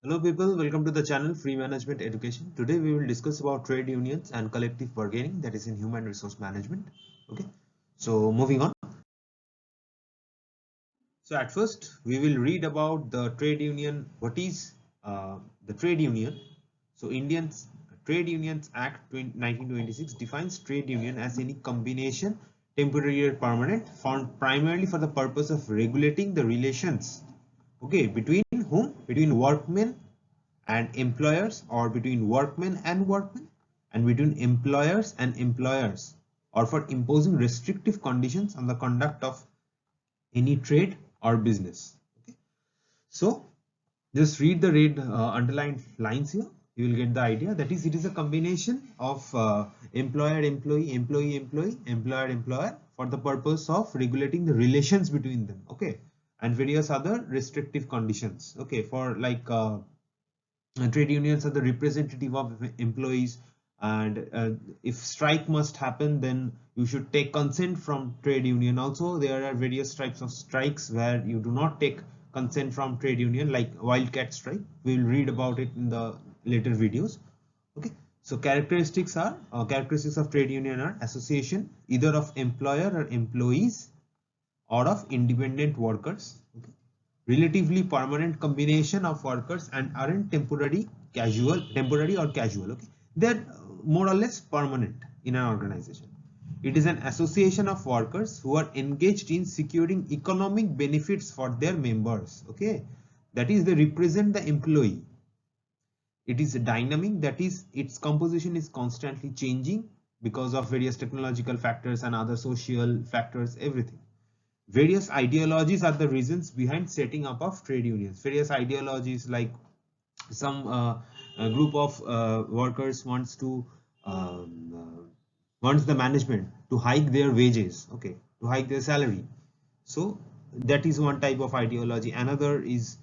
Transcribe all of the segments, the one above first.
Hello people, welcome to the channel Free Management Education. Today we will discuss about trade unions and collective bargaining, that is in human resource management. Okay, so moving on. So at first we will read about the trade union. What is the trade union? So Indians Trade Unions Act 1926 defines trade union as any combination, temporary or permanent, formed primarily for the purpose of regulating the relations. Okay, between whom? Between workmen and employers, or between workmen and between employers and employers, or for imposing restrictive conditions on the conduct of any trade or business. Okay, so just read the red underlined lines here. You will get the idea. That is, it is a combination of employer employee, employee employee, employer employer, for the purpose of regulating the relations between them. Okay, and various other restrictive conditions. Okay, for like trade unions are the representative of employees, and if strike must happen, then you should take consent from trade union. Also, there are various types of strikes where you do not take consent from trade union, like wildcat strike. We will read about it in the later videos. Okay, so characteristics of trade union are association either of employer or employees or of independent workers. Okay, relatively permanent combination of workers and aren't temporary or casual. Okay, they're more or less permanent in an organization. It is an association of workers who are engaged in securing economic benefits for their members. Okay, that is, they represent the employee. It is dynamic, that is, its composition is constantly changing because of various technological factors and other social factors, everything. Various ideologies are the reasons behind setting up of trade unions. Various ideologies, like some a group of workers wants the management to hike their wages. Okay, to hike their salary. So that is one type of ideology. Another is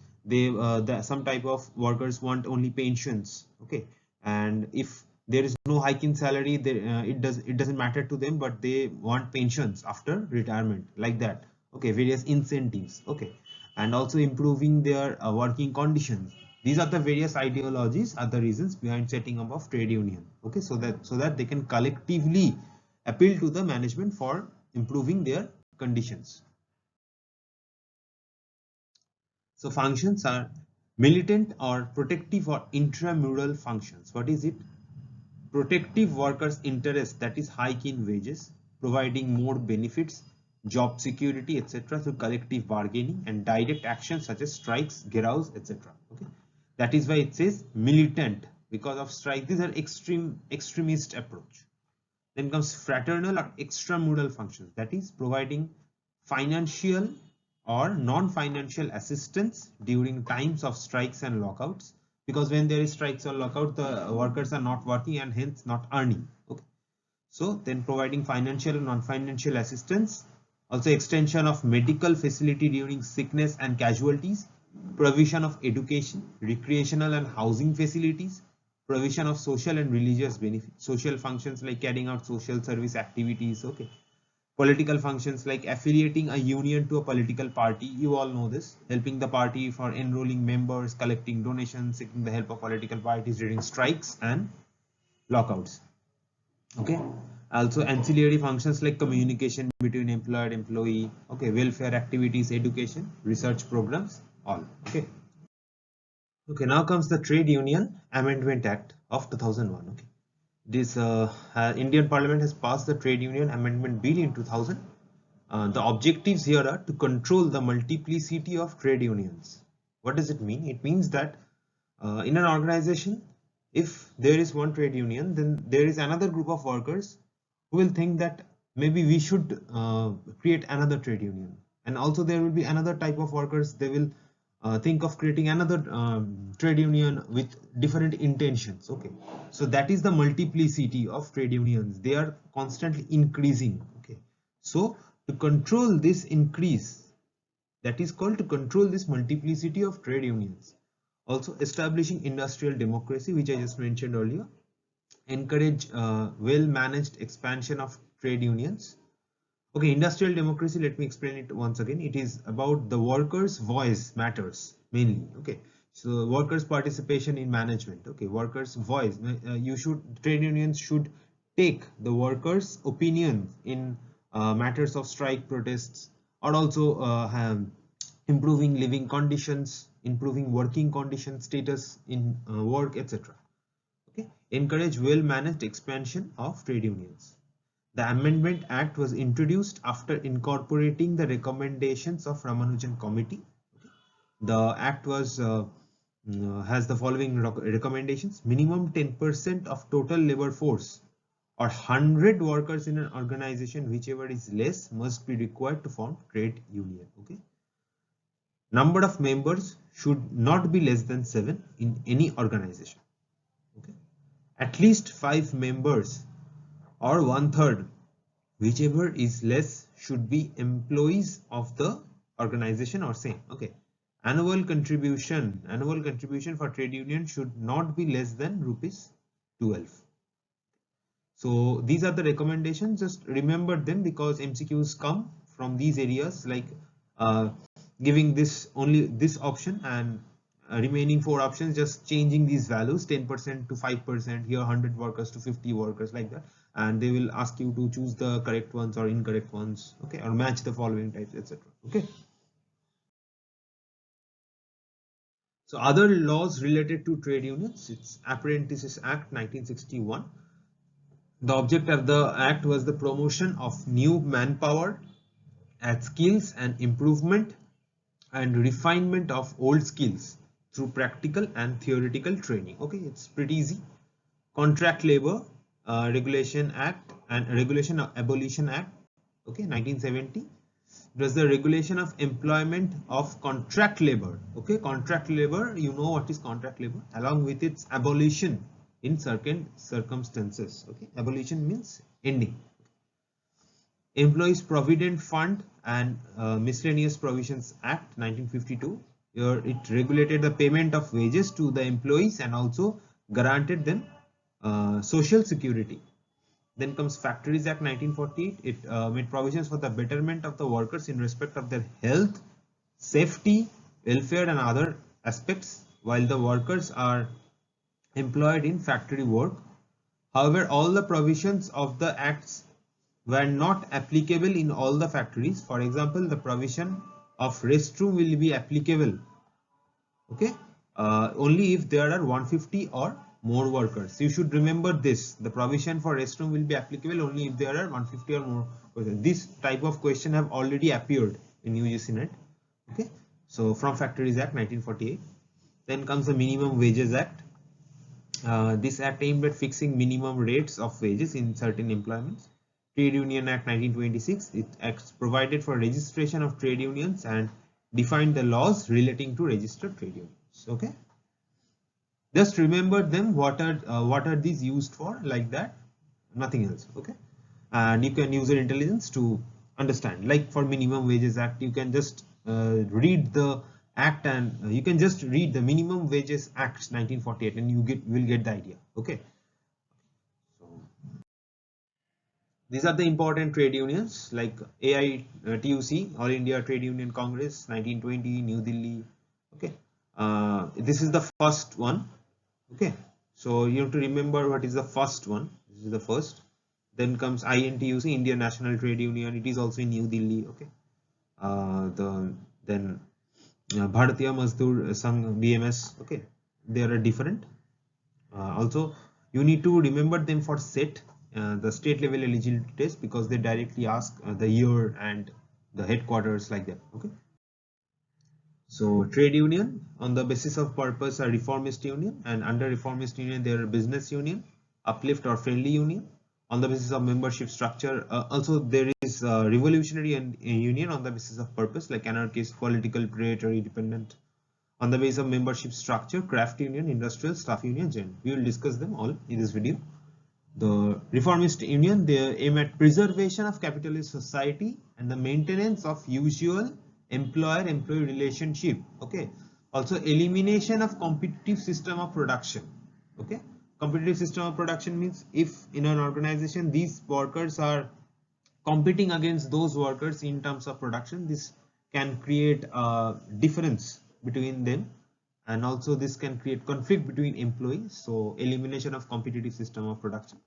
some type of workers want only pensions. Okay, and if there is no hike in salary, it doesn't matter to them, but they want pensions after retirement, like that. Okay, various incentives. Okay, and also improving their working conditions. These are the various ideologies, are the reasons behind setting up of trade union. Okay, so that they can collectively appeal to the management for improving their conditions. So functions are militant or protective or intramural functions. What is it? Protective workers' interest, that is hike in wages, providing more benefits, job security, etc. through collective bargaining, and direct actions such as strikes, geraus, etc. Okay, that is why it says militant, because of strike. These are extremist approach. Then comes fraternal or extramural functions, that is providing financial or non-financial assistance during times of strikes and lockouts, because when there is strikes or lockout, the workers are not working and hence not earning. Okay, so then providing financial and non-financial assistance, also extension of medical facility during sickness and casualties, provision of education, recreational and housing facilities, provision of social and religious benefits, social functions like carrying out social service activities. Okay, political functions like affiliating a union to a political party. You all know this. Helping the party for enrolling members, collecting donations, seeking the help of political parties during strikes and lockouts. Okay, also ancillary functions like communication between employer and employee. Okay, welfare activities, education, research programs, all. Okay. Okay, now comes the Trade Union Amendment Act of 2001. Okay, this Indian Parliament has passed the Trade Union Amendment Bill in 2000. The objectives here are to control the multiplicity of trade unions. What does it mean? It means that in an organization, if there is one trade union, then there is another group of workers who will think that maybe we should create another trade union. And also there will be another type of workers, they will think of creating another trade union with different intentions. Okay, so that is the multiplicity of trade unions. They are constantly increasing. Okay, so to control this increase, that is called to control this multiplicity of trade unions. Also establishing industrial democracy, which I just mentioned earlier, encourage well managed expansion of trade unions. Okay, industrial democracy, let me explain it once again. It is about the workers' voice matters mainly. Okay, So workers' participation in management. Okay, workers' voice. Trade unions should take the workers' opinion in matters of strike protests, or also improving living conditions, improving working condition status in work, etc. Okay, encourage well-managed expansion of trade unions. The Amendment Act was introduced after incorporating the recommendations of Ramanujan Committee. The act has the following recommendations: minimum 10% of total labor force or 100 workers in an organization, whichever is less, must be required to form trade union. Okay. Number of members should not be less than 7 in any organization. Okay. At least 5 members or 1/3, whichever is less, should be employees of the organization or same. Okay. Annual contribution for trade union should not be less than ₹12. So these are the recommendations. Just remember them because MCQs come from these areas, like giving this only this option and remaining 4 options, just changing these values, 10% to 5%, here 100 workers to 50 workers, like that, and they will ask you to choose the correct ones or incorrect ones, okay, or match the following types, etc. Okay. So other laws related to trade unions, it's Apprentices Act 1961. The object of the act was the promotion of new manpower, skills and improvement and refinement of old skills through practical and theoretical training. Okay, it's pretty easy. Contract Labor Regulation Act and Regulation of Abolition Act, okay, 1970. It was the regulation of employment of contract labor. Okay, contract labor, you know what is contract labor, along with its abolition in certain circumstances. Okay, abolition means ending. Employees Provident Fund and Miscellaneous Provisions Act 1952. Here it regulated the payment of wages to the employees and also granted them social security. Then comes Factories Act 1948. It made provisions for the betterment of the workers in respect of their health, safety, welfare and other aspects while the workers are employed in factory work. However, all the provisions of the acts were not applicable in all the factories. For example, the provision of restroom will be applicable, okay, only if there are 150 or more workers. You should remember this. The provision for restroom will be applicable only if there are 150 or more workers. This type of question have already appeared in UGC NET. Okay, so from Factories Act 1948. Then comes the Minimum Wages Act. This act aimed at fixing minimum rates of wages in certain employments. Trade Union Act 1926. It acts provided for registration of trade unions and defined the laws relating to registered trade unions. Okay. Just remember them. What are these used for? Like that, nothing else. Okay. And you can use your intelligence to understand. Like for Minimum Wages Act, you can just read the act and you can just read the Minimum Wages Act 1948 and you will get the idea. Okay. So these are the important trade unions like AITUC, All India Trade Union Congress 1920, New Delhi. Okay. This is the first one. Okay. So you have to remember what is the first one. This is the first. Then comes INTUC, Indian National Trade Union. It is also in New Delhi. Okay. Then Bharatiya Mazdoor Sangh, BMS. Okay. They are different. Also, you need to remember them for SET, the state level eligibility test, because they directly ask the year and the headquarters, like that. Okay. So trade union on the basis of purpose are reformist union, and under reformist union there are business union, uplift or friendly union. On the basis of membership structure, also there is revolutionary and union on the basis of purpose, like anarchist, political, predatory, dependent. On the basis of membership structure, craft union, industrial, staff union, and we will discuss them all in this video. The reformist union, they aim at preservation of capitalist society and the maintenance of usual employer-employee relationship. Okay. Also elimination of competitive system of production. Okay. Competitive system of production means if in an organization these workers are competing against those workers in terms of production, this can create a difference between them, and also this can create conflict between employees. So elimination of competitive system of production.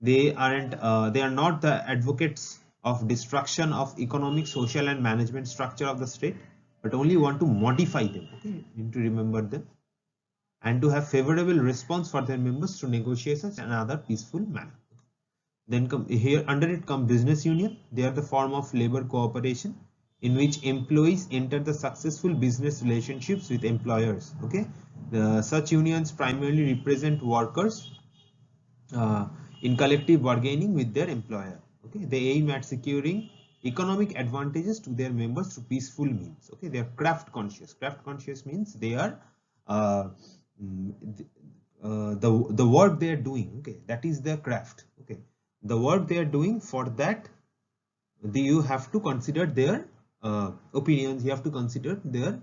They are not the advocates of destruction of economic, social and management structure of the state, but only want to modify them. Okay, you need to remember them, and to have favorable response for their members through negotiations and other peaceful manner. Then come here, under it come business union. They are the form of labor cooperation in which employees enter the successful business relationships with employers. Okay, such unions primarily represent workers in collective bargaining with their employer. Okay, they aim at securing economic advantages to their members through peaceful means. Okay, they are craft conscious. Craft conscious means they are uh, the work they are doing. Okay, that is their craft. Okay, the work they are doing, for that you have to consider their opinions, you have to consider their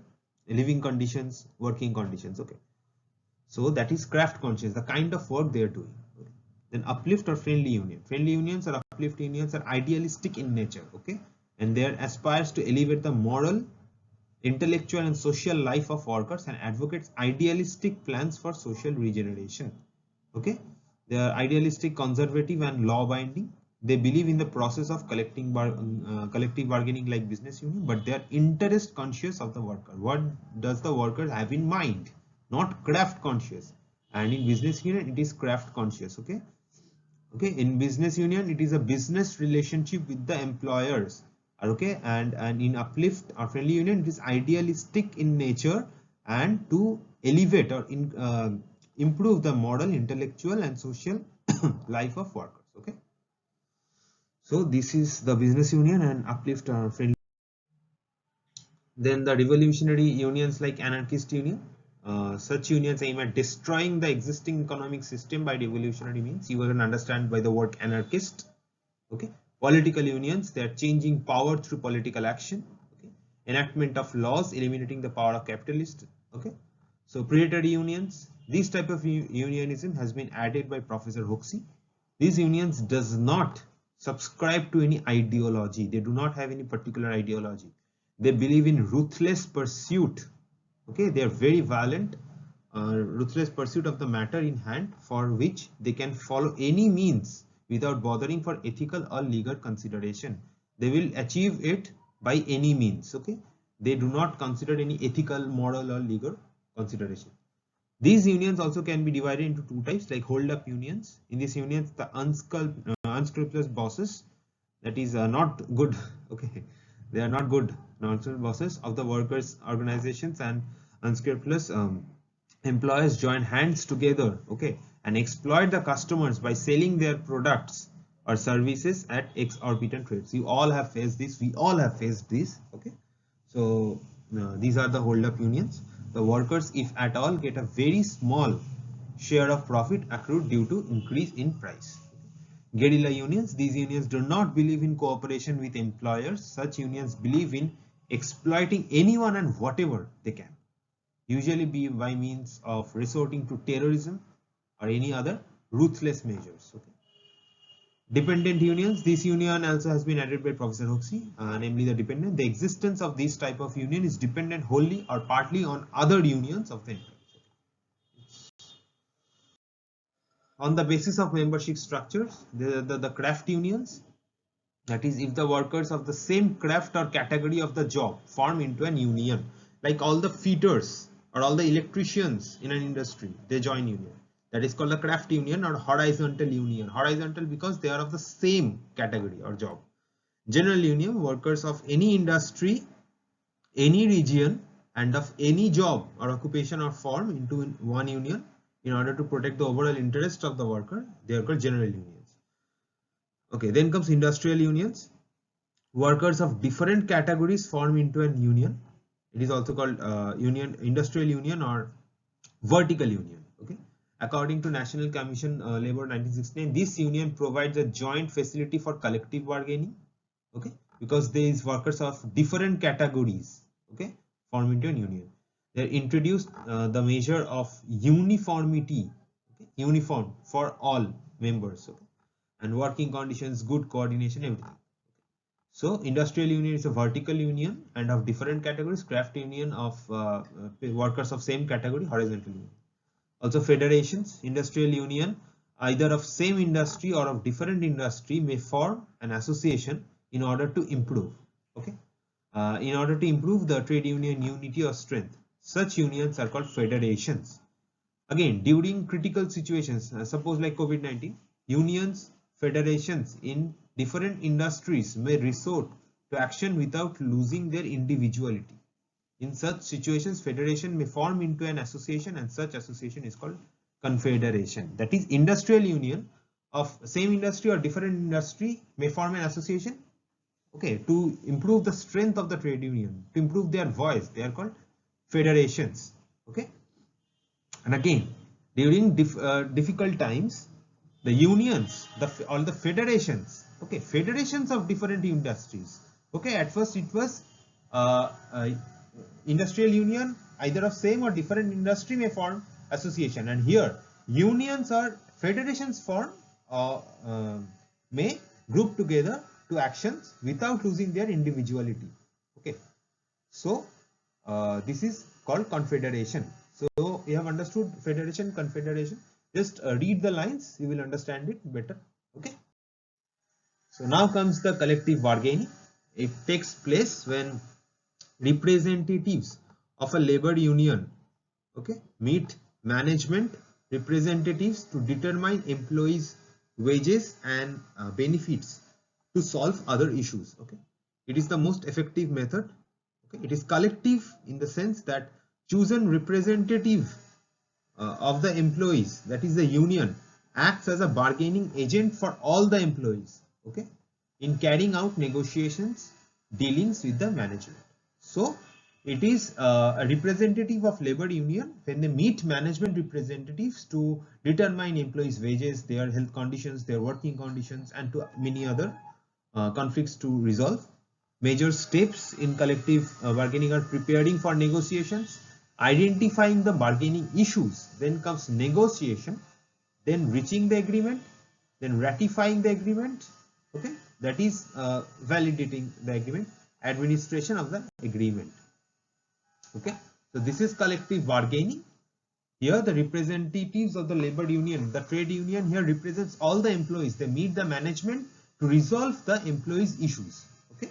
living conditions, working conditions. Okay, so that is craft conscious, the kind of work they are doing. Okay. Then uplift or friendly union. Friendly unions or uplift unions are idealistic in nature. Okay, and they aspires to elevate the moral, intellectual and social life of workers and advocates idealistic plans for social regeneration. Okay, they are idealistic, conservative and law binding. They believe in the process of collective bargaining like business union, but they are interest conscious of the worker. What does the worker have in mind? Not craft conscious. And in business union it is craft conscious. Okay, in business union it is a business relationship with the employers. Okay, and in uplift or friendly union it is idealistic in nature and to elevate or improve the moral, intellectual and social life of workers. Okay, so this is the business union and uplift or friendly. Then the revolutionary unions like anarchist union. Such unions aim at destroying the existing economic system by revolutionary means. You can understand by the word anarchist. Okay, political unions, they are changing power through political action. Okay, enactment of laws eliminating the power of capitalists. Okay, so predatory unions, this type of unionism has been added by Professor Hoxie. These unions does not subscribe to any ideology. They do not have any particular ideology. They believe in ruthless pursuit. Okay, they are very violent, ruthless pursuit of the matter in hand, for which they can follow any means without bothering for ethical or legal consideration. They will achieve it by any means. Okay, they do not consider any ethical, moral or legal consideration. These unions also can be divided into two types, like hold up unions. In these unions the unscrupulous bosses, that is not good. Okay, they are not good nonsense bosses of the workers organizations, and unscrupulous employers join hands together, okay, and exploit the customers by selling their products or services at exorbitant rates. You all have faced this, we all have faced this. Okay, so these are the hold up unions. The workers, if at all, get a very small share of profit accrued due to increase in price. Guerrilla unions, these unions do not believe in cooperation with employers. Such unions believe in exploiting anyone and whatever they can, usually be by means of resorting to terrorism or any other ruthless measures. Okay. Dependent unions, this union also has been added by Professor Hoxie, namely the dependent. The existence of this type of union is dependent wholly or partly on other unions of the employees. On the basis of membership structures, the craft unions, that is, if the workers of the same craft or category of the job form into an union, like all the fitters or all the electricians in an industry, they join union. That is called a craft union or horizontal union. Horizontal because they are of the same category or job. General union, workers of any industry, any region and of any job or occupation or form into one union in order to protect the overall interest of the worker. They are called general unions. Okay, then comes industrial unions. Workers of different categories form into an union. It is also called industrial union or vertical union. Okay, according to National Commission Labor 1969, this union provides a joint facility for collective bargaining. Okay, because these workers of different categories, okay, form into an union. They introduced the measure of uniformity, okay, uniform for all members, okay, and working conditions, good coordination, everything. So industrial union is a vertical union and of different categories. Craft union of workers of same category, horizontal union. Also federations, industrial union either of same industry or of different industry may form an association in order to improve. Okay, in order to improve the trade union unity or strength. Such unions are called federations. Again, during critical situations, suppose like COVID-19, unions, federations in different industries may resort to action without losing their individuality. In such situations, federation may form into an association, and such association is called confederation. That is, industrial union of same industry or different industry may form an association, okay, to improve the strength of the trade union, to improve their voice. They are called federations. Okay. And again, during difficult times, the unions, all the federations, okay, federations of different industries. Okay, at first it was industrial union either of same or different industry may form association, and here unions or federations form may group together to actions without losing their individuality. Okay, so this is called confederation. So you have understood federation, confederation. Just read the lines, you will understand it better. Okay. So now comes the collective bargaining. It takes place when representatives of a labor union, okay, meet management representatives to determine employees' wages and benefits to solve other issues. Okay, it is the most effective method. Okay, it is collective in the sense that chosen representative of the employees, that is the union, acts as a bargaining agent for all the employees, okay, in carrying out negotiations, dealings with the management. So it is a representative of labor union when they meet management representatives to determine employees' wages, their health conditions, their working conditions, and to many other conflicts to resolve. Major steps in collective bargaining are preparing for negotiations, identifying the bargaining issues, then comes negotiation, then reaching the agreement, then ratifying the agreement, okay, that is validating the agreement, administration of the agreement. Okay, so this is collective bargaining. Here the representatives of the labor union, the trade union here represents all the employees. They meet the management to resolve the employees' issues. Okay.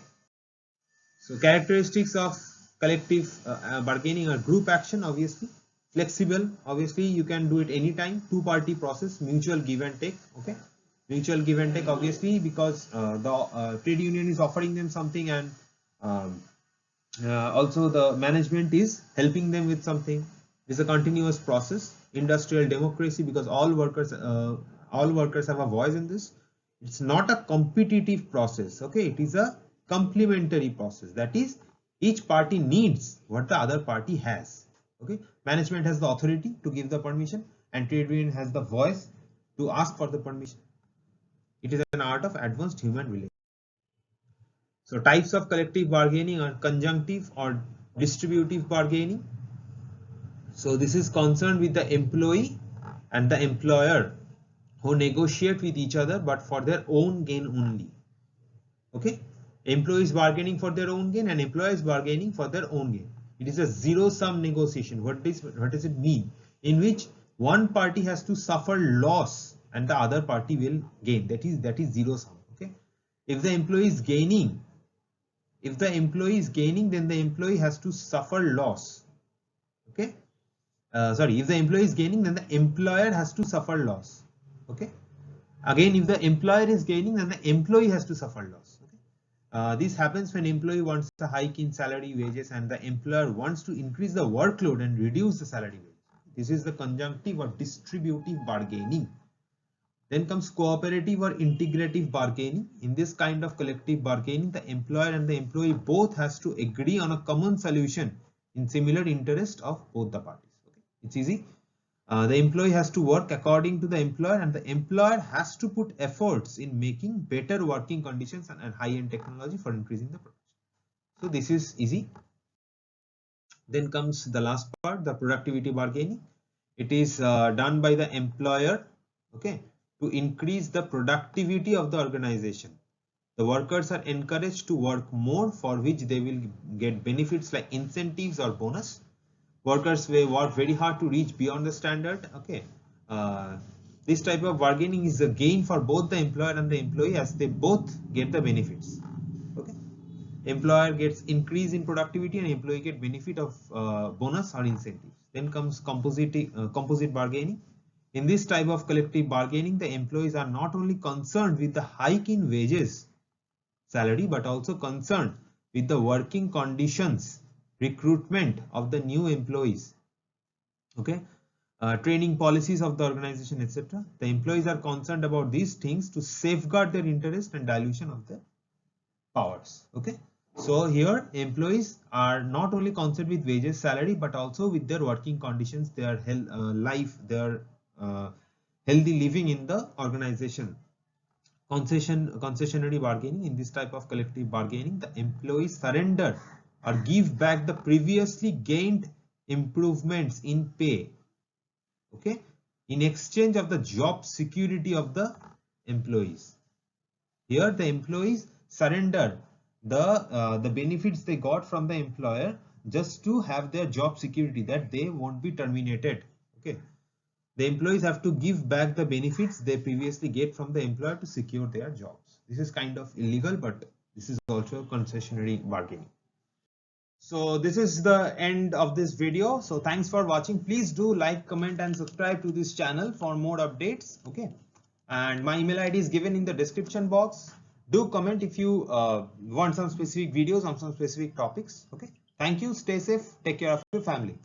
So characteristics of collective bargaining are group action, obviously, flexible, obviously you can do it anytime, two-party process, mutual give and take. Okay, mutual give and take, obviously, because the trade union is offering them something, and also the management is helping them with something. It's a continuous process. Industrial democracy, because all workers have a voice in this. It's not a competitive process. Okay, it is a complementary process. That is, each party needs what the other party has. Okay, management has the authority to give the permission, and trade union has the voice to ask for the permission. It is an art of advanced human relations. So types of collective bargaining are conjunctive or distributive bargaining. So this is concerned with the employee and the employer who negotiate with each other but for their own gain only. Okay, employees bargaining for their own gain and employers bargaining for their own gain. It is a zero-sum negotiation. What does it mean? In which one party has to suffer loss and the other party will gain. That is zero-sum. Okay, if the employee is gaining, then the employee has to suffer loss. Okay, if the employee is gaining, then the employer has to suffer loss. Okay, again, if the employer is gaining, then the employee has to suffer loss. Okay, this happens when employee wants a hike in salary, wages, and the employer wants to increase the workload and reduce the salary wages. This is the conjunctive or distributive bargaining. Then comes cooperative or integrative bargaining. In this kind of collective bargaining, the employer and the employee both has to agree on a common solution in similar interest of both the parties. Okay, it's easy. The employee has to work according to the employer, and the employer has to put efforts in making better working conditions and high-end technology for increasing the production. So this is easy. Then comes the last part, the productivity bargaining. It is done by the employer, okay, to increase the productivity of the organization. The workers are encouraged to work more, for which they will get benefits like incentives or bonus. Workers will work very hard to reach beyond the standard. Okay, this type of bargaining is a gain for both the employer and the employee, as they both get the benefits. Okay, employer gets increase in productivity and employee get benefit of bonus or incentives. Then comes composite bargaining. In this type of collective bargaining, the employees are not only concerned with the hike in wages, salary, but also concerned with the working conditions, recruitment of the new employees, okay, training policies of the organization, etc. The employees are concerned about these things to safeguard their interest and dilution of their powers. Okay, so here employees are not only concerned with wages, salary, but also with their working conditions, their health, life, their healthy living in the organization. Concessionary bargaining. In this type of collective bargaining, the employees surrender or give back the previously gained improvements in pay, okay, in exchange of the job security of the employees. Here the employees surrender the benefits they got from the employer just to have their job security, that they won't be terminated. Okay, the employees have to give back the benefits they previously get from the employer to secure their jobs. This is kind of illegal, but this is also concessionary bargaining. So this is the end of this video. So thanks for watching. Please do like, comment and subscribe to this channel for more updates. Okay, and my email ID is given in the description box. Do comment if you want some specific videos on some specific topics. Okay, thank you. Stay safe. Take care of your family.